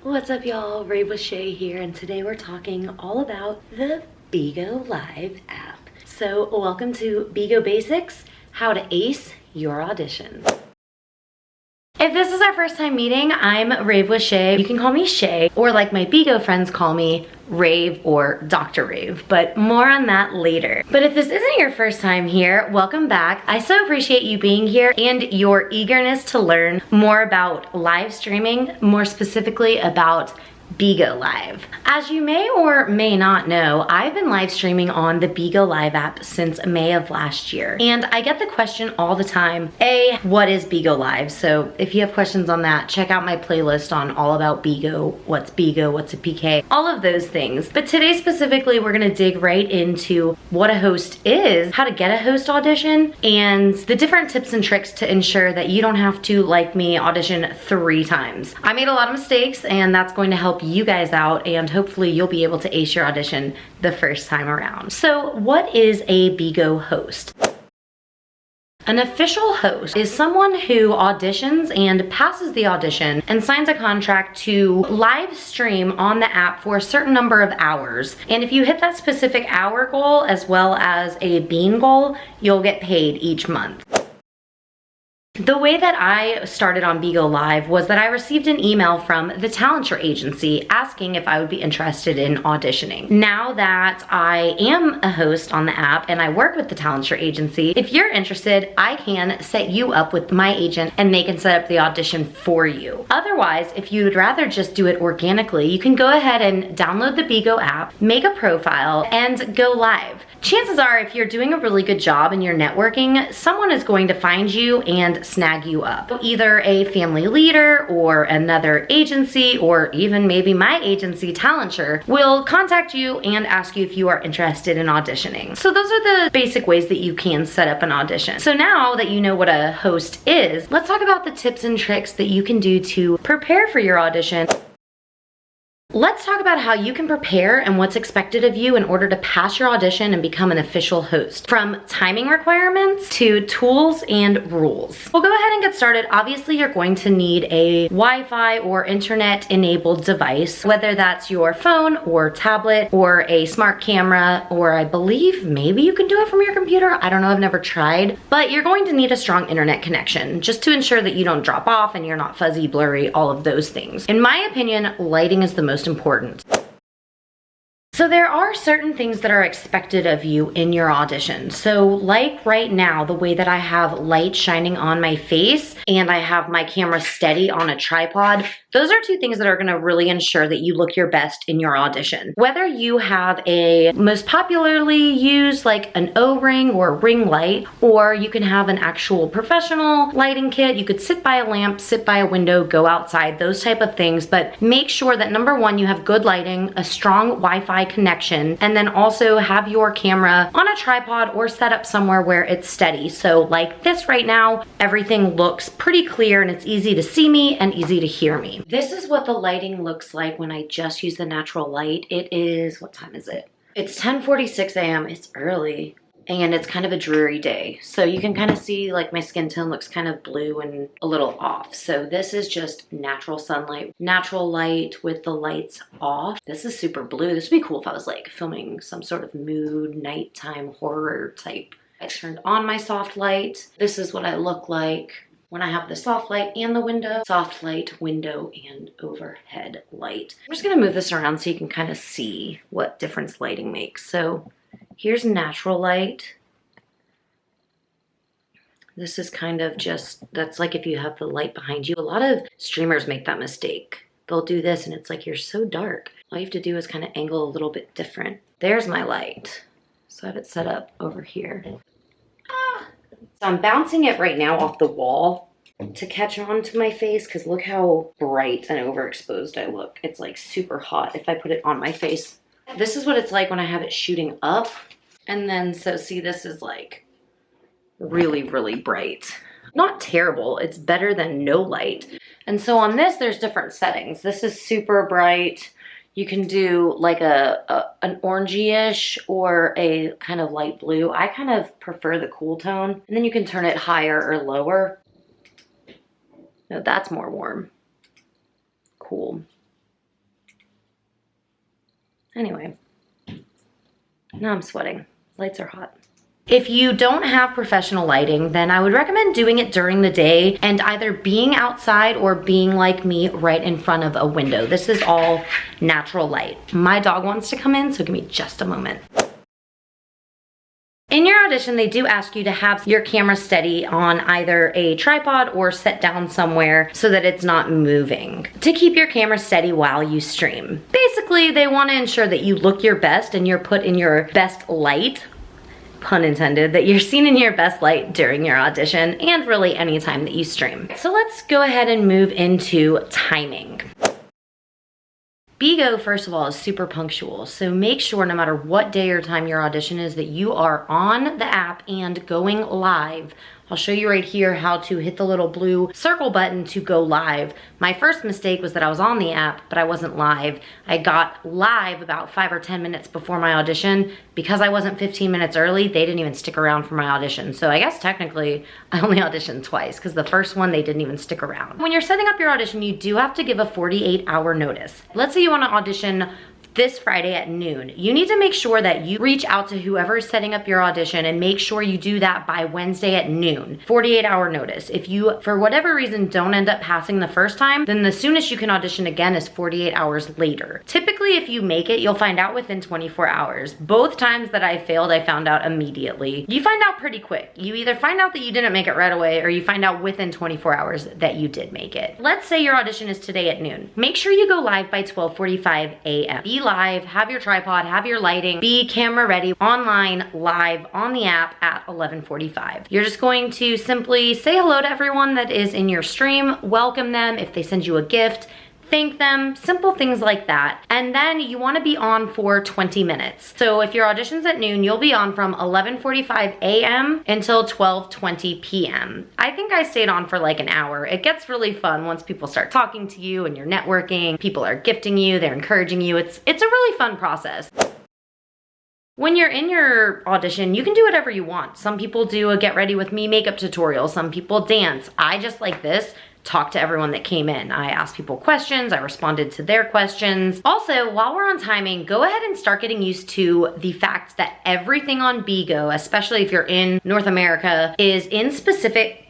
What's up, y'all? Rave with Shay here, and today we're talking all about the Bigo Live app. So welcome to Bigo Basics, how to ace your audition. If this is our first time meeting, I'm Rave with Shay. You can call me Shay, or like my Bigo friends call me, Rave or Dr. Rave, but more on that later. But if this isn't your first time here, welcome back. I so appreciate you being here and your eagerness to learn more about live streaming, more specifically about Bigo Live. As you may or may not know, I've been live streaming on the Bigo Live app since May of last year. And I get the question all the time, what is Bigo Live? So if you have questions on that, check out my playlist on all about Bigo, what's a PK, all of those things. But today specifically, we're gonna dig right into what a host is, how to get a host audition, and the different tips and tricks to ensure that you don't have to, like me, audition 3 times. I made a lot of mistakes, and that's going to help you guys out, and hopefully you'll be able to ace your audition the first time around. So what is a Bigo host? An official host is someone who auditions and passes the audition and signs a contract to live stream on the app for a certain number of hours. And if you hit that specific hour goal as well as a bean goal, you'll get paid each month. The way that I started on Bigo Live was that I received an email from the Talenture agency asking if I would be interested in auditioning. Now that I am a host on the app and I work with the Talenture agency, if you're interested, I can set you up with my agent and they can set up the audition for you. Otherwise, if you'd rather just do it organically, you can go ahead and download the Bigo app, make a profile, and go live. Chances are, if you're doing a really good job and you're networking, someone is going to find you and snag you up. Either a family leader or another agency, or even maybe my agency, Talenture, will contact you and ask you if you are interested in auditioning. So those are the basic ways that you can set up an audition. So now that you know what a host is, let's talk about the tips and tricks that you can do to prepare for your audition. Let's talk about how you can prepare and what's expected of you in order to pass your audition and become an official host. From timing requirements to tools and rules. We'll go ahead and get started. Obviously, you're going to need a Wi-Fi or internet-enabled device, whether that's your phone or tablet or a smart camera, or I believe maybe you can do it from your computer. I don't know, I've never tried. But you're going to need a strong internet connection just to ensure that you don't drop off and you're not fuzzy, blurry, all of those things. In my opinion, lighting is the most important. So there are certain things that are expected of you in your audition. So like right now, the way that I have light shining on my face and I have my camera steady on a tripod, those are 2 things that are gonna really ensure that you look your best in your audition. Whether you have a most popularly used like an O-ring or a ring light, or you can have an actual professional lighting kit, you could sit by a lamp, sit by a window, go outside, those type of things, but make sure that number 1, you have good lighting, a strong Wi-Fi connection, and then also have your camera on a tripod or set up somewhere where it's steady. So like this right now, everything looks pretty clear and it's easy to see me and easy to hear me. This is what the lighting looks like when I just use the natural light. It is, what time is it? It's 10:46 a.m. It's early. And it's kind of a dreary day. So you can kind of see like my skin tone looks kind of blue and a little off. So this is just natural sunlight, natural light with the lights off. This is super blue. This would be cool if I was like filming some sort of mood, nighttime horror type. I turned on my soft light. This is what I look like when I have the soft light and the window. Soft light, window, and overhead light. I'm just gonna move this around so you can kind of see what difference lighting makes. So here's natural light. This is kind of just, that's like if you have the light behind you. A lot of streamers make that mistake. They'll do this and it's like, you're so dark. All you have to do is kind of angle a little bit different. There's my light. So I have it set up over here. So I'm bouncing it right now off the wall to catch on to my face, because look how bright and overexposed I look. It's like super hot if I put it on my face. This is what it's like when I have it shooting up. And then, so see, this is like really, really bright. Not terrible, it's better than no light. And so on this, there's different settings. This is super bright. You can do like an orangey-ish or a kind of light blue. I kind of prefer the cool tone. And then you can turn it higher or lower. No, that's more warm. Cool. Anyway, now I'm sweating. Lights are hot. If you don't have professional lighting, then I would recommend doing it during the day and either being outside or being like me right in front of a window. This is all natural light. My dog wants to come in, so give me just a moment. In your audition, they do ask you to have your camera steady on either a tripod or set down somewhere so that it's not moving, to keep your camera steady while you stream. Basically, they want to ensure that you look your best and you're put in your best light, pun intended, that you're seen in your best light during your audition and really any time that you stream. So let's go ahead and move into timing. BeGo, first of all, is super punctual, so make sure no matter what day or time your audition is that you are on the app and going live. I'll show you right here how to hit the little blue circle button to go live. My first mistake was that I was on the app, but I wasn't live. I got live about 5 or 10 minutes before my audition. Because I wasn't 15 minutes early, they didn't even stick around for my audition. So I guess technically I only auditioned twice because the first one they didn't even stick around. When you're setting up your audition, you do have to give a 48-hour notice. Let's say you want to audition this Friday at noon. You need to make sure that you reach out to whoever is setting up your audition and make sure you do that by Wednesday at noon. 48-hour notice. If you, for whatever reason, don't end up passing the first time, then the soonest you can audition again is 48 hours later. Typically, if you make it, you'll find out within 24 hours. Both times that I failed, I found out immediately. You find out pretty quick. You either find out that you didn't make it right away or you find out within 24 hours that you did make it. Let's say your audition is today at noon. Make sure you go live by 12:45 a.m. Be live, have your tripod, have your lighting, be camera ready, online, live, on the app at 11:45. You're just going to simply say hello to everyone that is in your stream, welcome them. If they send you a gift, thank them, simple things like that. And then you wanna be on for 20 minutes. So if your audition's at noon, you'll be on from 11:45 a.m. until 12:20 p.m. I think I stayed on for like an hour. It gets really fun once people start talking to you and you're networking. People are gifting you, they're encouraging you. It's a really fun process. When you're in your audition, you can do whatever you want. Some people do a get ready with me makeup tutorial. Some people dance. I just like this. Talk to everyone that came in. I asked people questions, I responded to their questions. Also, while we're on timing, go ahead and start getting used to the fact that everything on BeGo, especially if you're in North America, is in Pacific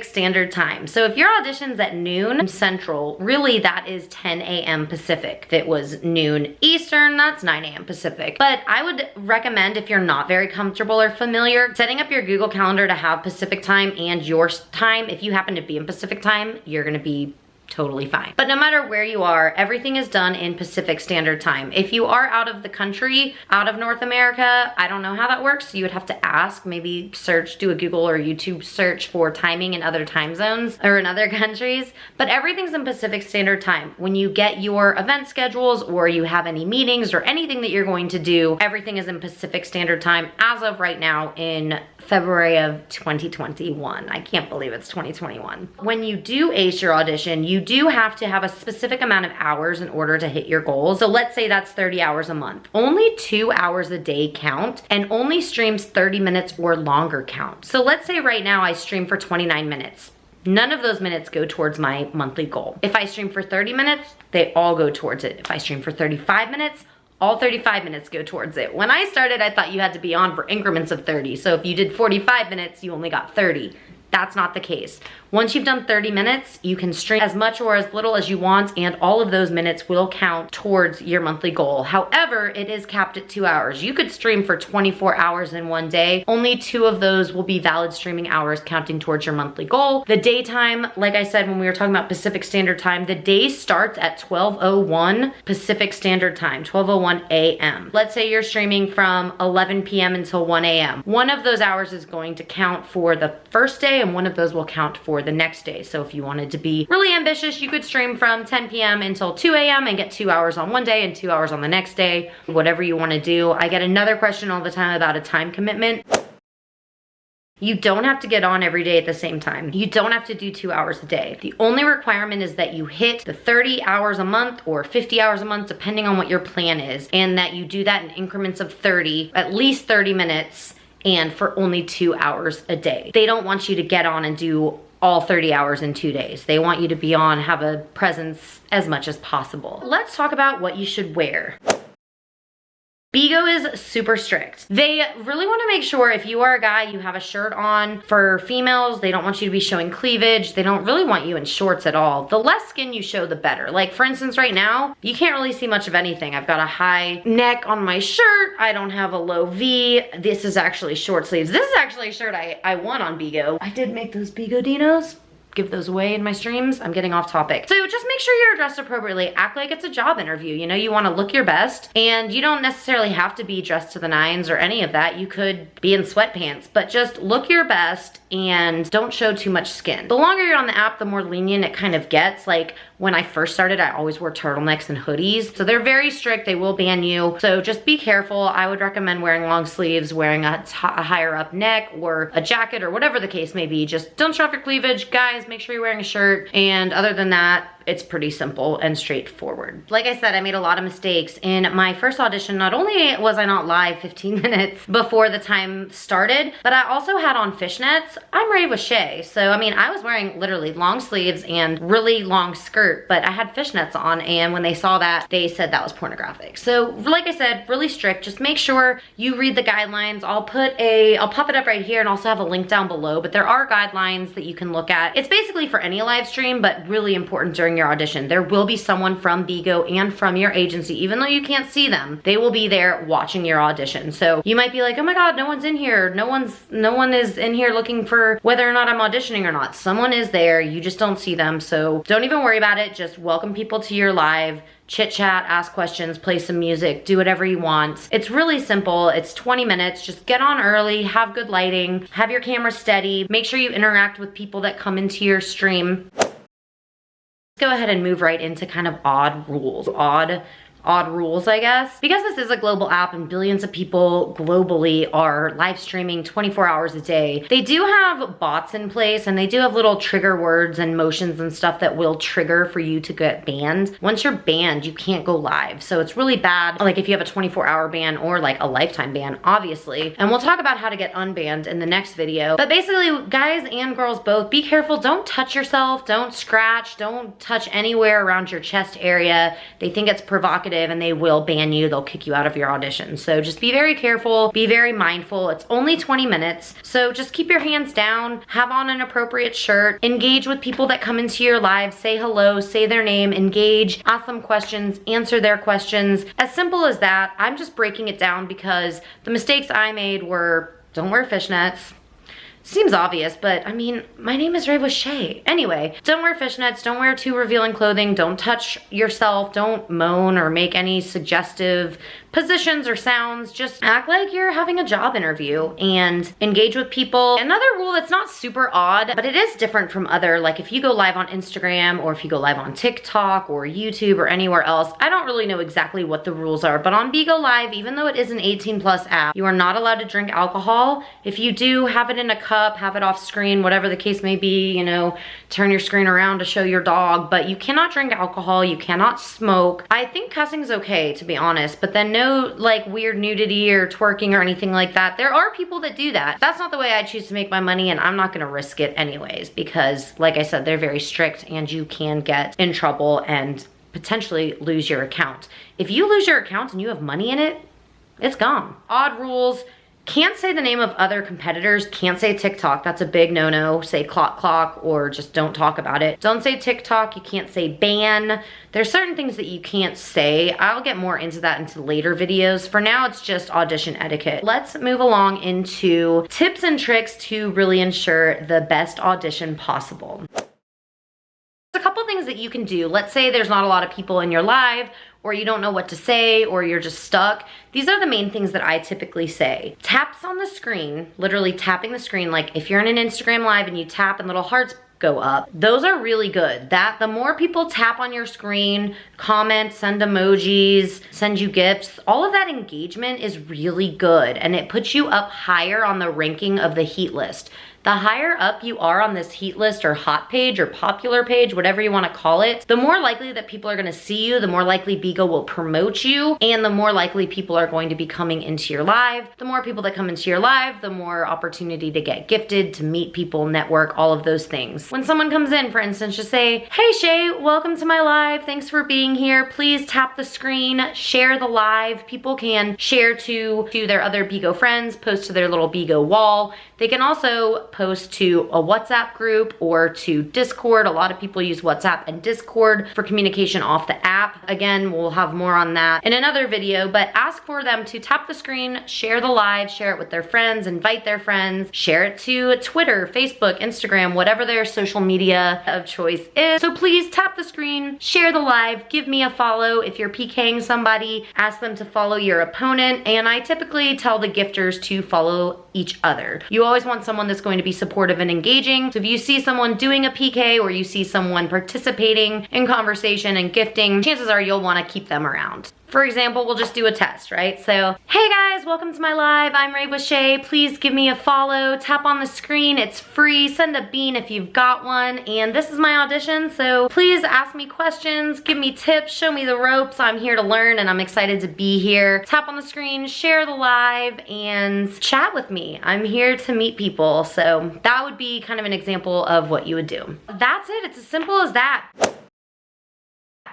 Standard Time. So if your audition's at noon Central, really that is 10 a.m. Pacific. If it was noon Eastern, that's 9 a.m. Pacific. But I would recommend, if you're not very comfortable or familiar, setting up your Google Calendar to have Pacific time and your time. If you happen to be in Pacific time, you're gonna be totally fine. But no matter where you are, everything is done in Pacific Standard Time. If you are out of the country, out of North America, I don't know how that works. You would have to ask, maybe search, do a Google or YouTube search for timing in other time zones or in other countries. But everything's in Pacific Standard Time. When you get your event schedules or you have any meetings or anything that you're going to do, everything is in Pacific Standard Time as of right now in February of 2021. I can't believe it's 2021. When you do ace your audition, you do have to have a specific amount of hours in order to hit your goals. So let's say that's 30 hours a month. Only 2 hours a day count, and only streams 30 minutes or longer count. So let's say right now I stream for 29 minutes. None of those minutes go towards my monthly goal. If I stream for 30 minutes, they all go towards it. If I stream for 35 minutes, all 35 minutes go towards it. When I started, I thought you had to be on for increments of 30. So if you did 45 minutes, you only got 30. That's not the case. Once you've done 30 minutes, you can stream as much or as little as you want, and all of those minutes will count towards your monthly goal. However, it is capped at 2 hours. You could stream for 24 hours in one day. Only 2 of those will be valid streaming hours counting towards your monthly goal. The daytime, like I said when we were talking about Pacific Standard Time, the day starts at 12:01 Pacific Standard Time, 12:01 a.m. Let's say you're streaming from 11 p.m. until 1 a.m. One of those hours is going to count for the first day, and one of those will count for the next day. So if you wanted to be really ambitious, you could stream from 10 p.m. until 2 a.m. and get 2 hours on one day and 2 hours on the next day, whatever you want to do. I get another question all the time about a time commitment. You don't have to get on every day at the same time. You don't have to do 2 hours a day. The only requirement is that you hit the 30 hours a month or 50 hours a month, depending on what your plan is, and that you do that in increments of 30, at least 30 minutes, and for only 2 hours a day. They don't want you to get on and do all 30 hours in 2 days. They want you to be on, have a presence as much as possible. Let's talk about what you should wear. Bigo is super strict. They really want to make sure if you are a guy, you have a shirt on. For females, they don't want you to be showing cleavage. They don't really want you in shorts at all. The less skin you show, the better. Like for instance, right now, you can't really see much of anything. I've got a high neck on my shirt. I don't have a low V. This is actually short sleeves. This is actually a shirt I won on Bigo. I did make those Bigo Dinos. Give those away in my streams. I'm getting off topic. So just make sure you're dressed appropriately. Act like it's a job interview. You know, you wanna look your best, and you don't necessarily have to be dressed to the nines or any of that. You could be in sweatpants, but just look your best and don't show too much skin. The longer you're on the app, the more lenient it kind of gets. Like when I first started, I always wore turtlenecks and hoodies. So they're very strict, they will ban you. So just be careful. I would recommend wearing long sleeves, wearing a higher up neck or a jacket or whatever the case may be. Just don't show off your cleavage. Guys, make sure you're wearing a shirt. And other than that, it's pretty simple and straightforward. Like I said, I made a lot of mistakes. In my first audition, not only was I not live 15 minutes before the time started, but I also had on fishnets. I'm Ray with Shay. So, I mean, I was wearing literally long sleeves and really long skirt, but I had fishnets on, and when they saw that, they said that was pornographic. So, like I said, really strict. Just make sure you read the guidelines. I'll pop it up right here and also have a link down below, but there are guidelines that you can look at. It's basically for any live stream, but really important during your audition. There will be someone from Bigo and from your agency, even though you can't see them, they will be there watching your audition. So you might be like, oh my God, no one's in here. No one is in here looking for whether or not I'm auditioning or not. Someone is there, you just don't see them. So don't even worry about it. Just welcome people to your live, chit chat, ask questions, play some music, do whatever you want. It's really simple. It's 20 minutes. Just get on early, have good lighting, have your camera steady, make sure you interact with people that come into your stream. Go ahead and move right into kind of odd rules. Odd rules, I guess. Because this is a global app and billions of people globally are live streaming 24 hours a day, they do have bots in place, and they do have little trigger words and motions and stuff that will trigger for you to get banned. Once you're banned, you can't go live. So it's really bad, like if you have a 24-hour ban or like a lifetime ban, obviously. And we'll talk about how to get unbanned in the next video. But basically, guys and girls both, be careful. Don't touch yourself, don't scratch, don't touch anywhere around your chest area. They think it's provocative and they will ban you. They'll kick you out of your audition. So just be very careful, be very mindful. It's only 20 minutes. So just keep your hands down, have on an appropriate shirt, engage with people that come into your live, say hello, say their name, engage, ask them questions, answer their questions. As simple as that. I'm just breaking it down because the mistakes I made were, don't wear fishnets. Seems obvious, but I mean, my name is Ray with Shay. Anyway, don't wear fishnets, don't wear too revealing clothing, don't touch yourself, don't moan or make any suggestive positions or sounds. Just act like you're having a job interview and engage with people. Another rule that's not super odd, but it is different from other, like if you go live on Instagram or if you go live on TikTok or YouTube or anywhere else, I don't really know exactly what the rules are, but on Bigo Live, even though it is an 18+ app, you are not allowed to drink alcohol. If you do, have it in a cup, have it off screen, whatever the case may be, you know, turn your screen around to show your dog, but you cannot drink alcohol, you cannot smoke. I think cussing is okay, to be honest, but then no like weird nudity or twerking or anything like that. There are people that do that. That's not the way I choose to make my money, and I'm not gonna risk it anyways, because like I said, they're very strict and you can get in trouble and potentially lose your account. If you lose your account and you have money in it, it's gone. Odd rules. Can't say the name of other competitors, can't say TikTok, that's a big no-no. Say clock or just don't talk about it. Don't say TikTok, you can't say ban. There's certain things that you can't say. I'll get more into that into later videos. For now, it's just audition etiquette. Let's move along into tips and tricks to really ensure the best audition possible. A couple things that you can do. Let's say there's not a lot of people in your live, or you don't know what to say, or you're just stuck. These are the main things that I typically say. Taps on the screen, literally tapping the screen, like if you're in an Instagram live and you tap and little hearts go up, those are really good. The more people tap on your screen, comment, send emojis, send you gifts, all of that engagement is really good, and it puts you up higher on the ranking of the heat list. The higher up you are on this heat list or hot page or popular page, whatever you want to call it, the more likely that people are going to see you, the more likely Bigo will promote you, and the more likely people are going to be coming into your live. The more people that come into your live, the more opportunity to get gifted, to meet people, network, all of those things. When someone comes in, for instance, just say, "Hey Shay, welcome to my live. Thanks for being here. Please tap the screen, share the live." People can share to their other Bigo friends, post to their little Bigo wall. They can also post to a WhatsApp group or to Discord. A lot of people use WhatsApp and Discord for communication off the app. Again, we'll have more on that in another video, but ask for them to tap the screen, share the live, share it with their friends, invite their friends, share it to Twitter, Facebook, Instagram, whatever their social media of choice is. So please tap the screen, share the live, give me a follow. If you're PKing somebody, ask them to follow your opponent, and I typically tell the gifters to follow each other. You always want someone that's going to be supportive and engaging. So if you see someone doing a PK or you see someone participating in conversation and gifting, chances are you'll want to keep them around. For example, we'll just do a test, right? So, hey guys, welcome to my live. I'm Rave with Shay. Please give me a follow. Tap on the screen. It's free. Send a bean if you've got one. And this is my audition, so please ask me questions, give me tips, show me the ropes. I'm here to learn and I'm excited to be here. Tap on the screen, share the live, and chat with me. I'm here to meet people. So that would be kind of an example of what you would do. That's it. It's as simple as that.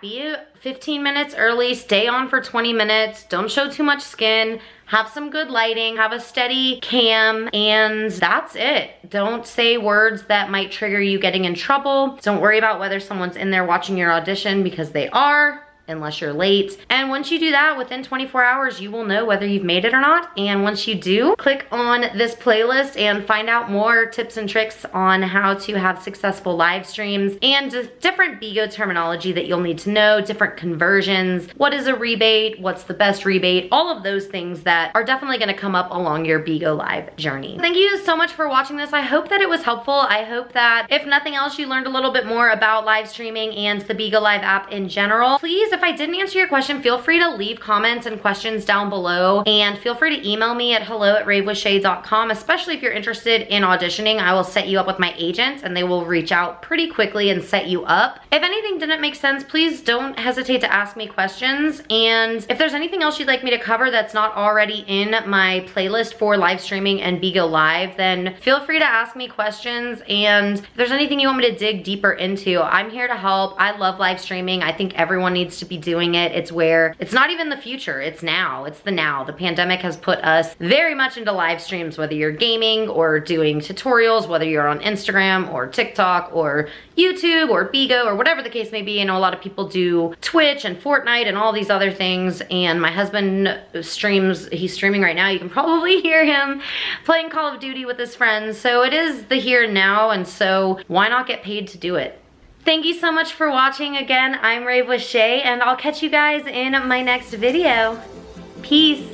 Be 15 minutes early, stay on for 20 minutes, don't show too much skin, have some good lighting, have a steady cam, and that's it. Don't say words that might trigger you getting in trouble. Don't worry about whether someone's in there watching your audition, because they are, unless you're late. And once you do that, within 24 hours, you will know whether you've made it or not. And once you do, click on this playlist and find out more tips and tricks on how to have successful live streams and just different Bigo terminology that you'll need to know, different conversions, what is a rebate, what's the best rebate, all of those things that are definitely gonna come up along your Bigo live journey. Thank you so much for watching this. I hope that it was helpful. I hope that if nothing else, you learned a little bit more about live streaming and the Bigo Live app in general. Please, if I didn't answer your question, feel free to leave comments and questions down below, and feel free to email me at hello@ravewithshay.com, especially if you're interested in auditioning. I will set you up with my agent and they will reach out pretty quickly and set you up. If anything didn't make sense, please don't hesitate to ask me questions, and if there's anything else you'd like me to cover that's not already in my playlist for live streaming and Bigo Live, then feel free to ask me questions, and if there's anything you want me to dig deeper into, I'm here to help. I love live streaming. I think everyone needs to be doing it. It's where, it's not even the future, it's now. It's the now. The pandemic has put us very much into live streams, whether you're gaming or doing tutorials, whether you're on Instagram or TikTok or YouTube or Bigo or whatever the case may be. I know a lot of people do Twitch and Fortnite and all these other things, and my husband streams, he's streaming right now. You can probably hear him playing Call of Duty with his friends. So it is the here and now, and so why not get paid to do it? Thank you so much for watching. Again, I'm Rave with Shay, and I'll catch you guys in my next video. Peace.